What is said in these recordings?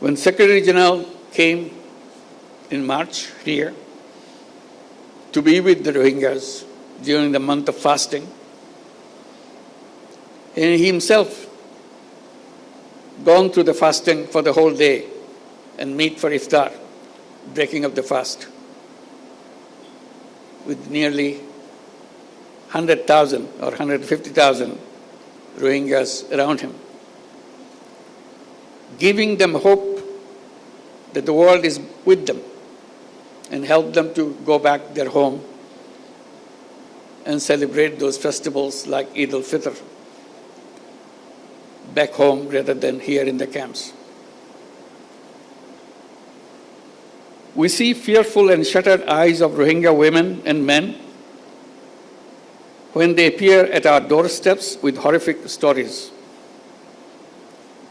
When Secretary General came in March here to be with the Rohingyas during the month of fasting, and he himself gone through the fasting for the whole day and meet for iftar, breaking of the fast, with nearly 100,000 or 150,000 Rohingyas around him, giving them hope that the world is with them and help them to go back their home and celebrate those festivals like Eid al-Fitr back home rather than here in the camps. We see fearful and shuttered eyes of Rohingya women and men when they appear at our doorsteps with horrific stories.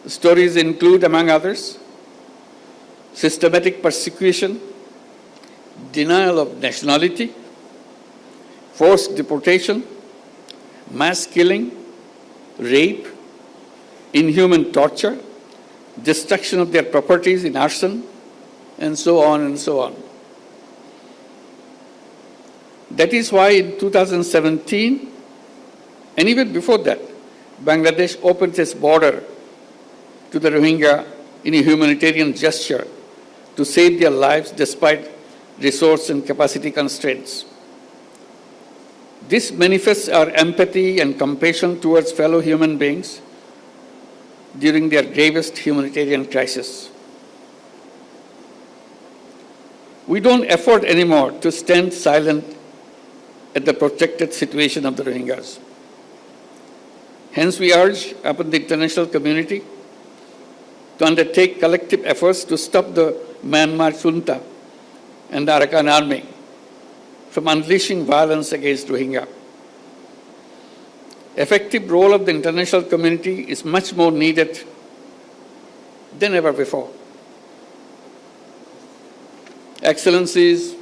The stories include, among others, systematic persecution, denial of nationality, forced deportation, mass killing, rape, inhuman torture, destruction of their properties in arson, and so on and so on. That is why in 2017, and even before that, Bangladesh opened its border to the Rohingya in a humanitarian gesture to save their lives despite resource and capacity constraints. This manifests our empathy and compassion towards fellow human beings during their gravest humanitarian crisis. We don't afford anymore to stand silent at the protracted situation of the Rohingyas. Hence, we urge upon the international community to undertake collective efforts to stop the Myanmar junta and the Arakan army from unleashing violence against Rohingya. Effective role of the international community is much more needed than ever before. Excellencies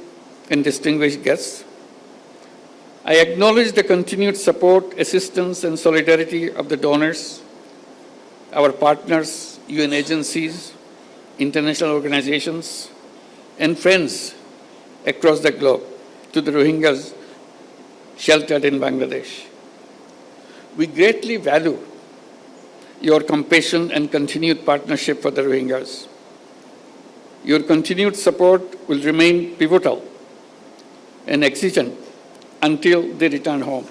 and distinguished guests, I acknowledge the continued support, assistance, and solidarity of the donors, our partners, UN agencies, international organizations, and friends across the globe to the Rohingyas sheltered in Bangladesh. We greatly value your compassion and continued partnership for the Rohingyas. Your continued support will remain pivotal and exigent until they return home.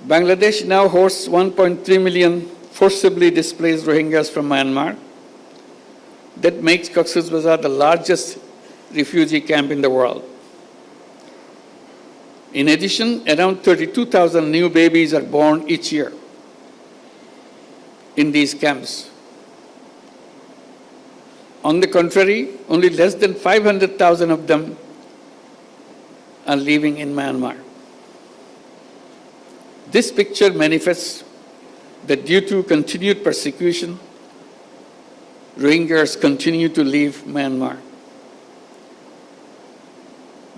Bangladesh now hosts 1.3 million forcibly displaced Rohingyas from Myanmar. That makes CoxsBazar the largest refugee camp in the world. In addition, around 32,000 new babies are born each year in these camps. On the contrary, only less than 500,000 of them are living in Myanmar. This picture manifests that due to continued persecution, Rohingyas continue to leave Myanmar.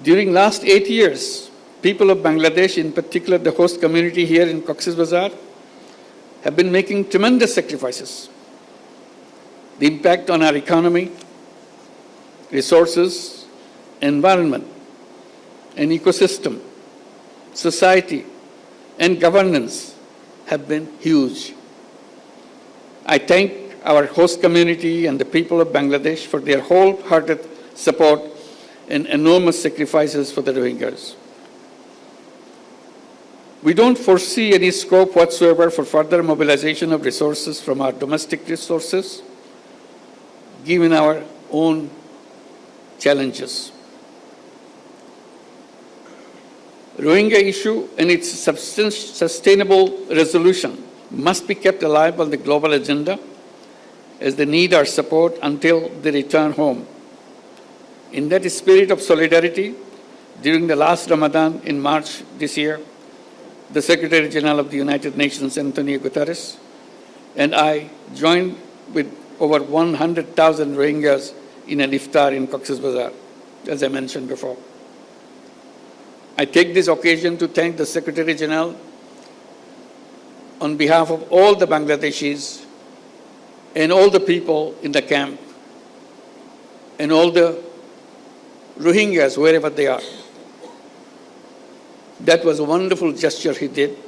During last 8 years, people of Bangladesh, in particular the host community here in CoxsBazar, have been making tremendous sacrifices. The impact on our economy, resources, environment, and ecosystem, society, and governance have been huge. I thank our host community and the people of Bangladesh for their wholehearted support and enormous sacrifices for the Rohingyas. We don't foresee any scope whatsoever for further mobilization of resources from our domestic resources, given our own challenges. Rohingya issue and its sustainable resolution must be kept alive on the global agenda as they need our support until they return home. In that spirit of solidarity, during the last Ramadan in March this year, the Secretary General of the United Nations, Antonio Guterres, and I joined with over 100,000 Rohingyas in an iftar in CoxsBazar, as I mentioned before. I take this occasion to thank the Secretary General on behalf of all the Bangladeshis and all the people in the camp and all the Rohingyas, wherever they are. That was a wonderful gesture he did,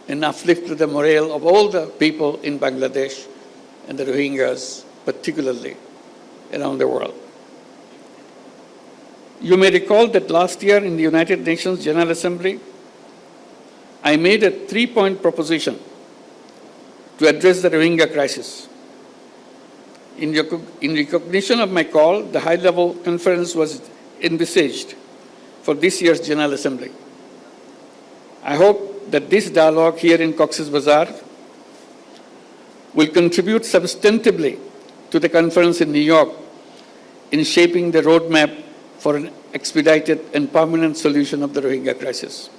and uplifted the morale of all the people in Bangladesh and the Rohingyas, particularly around the world. You may recall that last year in the United Nations General Assembly, I made a 3-point proposition to address the Rohingya crisis. In recognition of my call, the high-level conference was envisaged for this year's General Assembly. I hope that this dialogue here in CoxsBazar will contribute substantively to the conference in New York in shaping the roadmap for an expedited and permanent solution of the Rohingya crisis.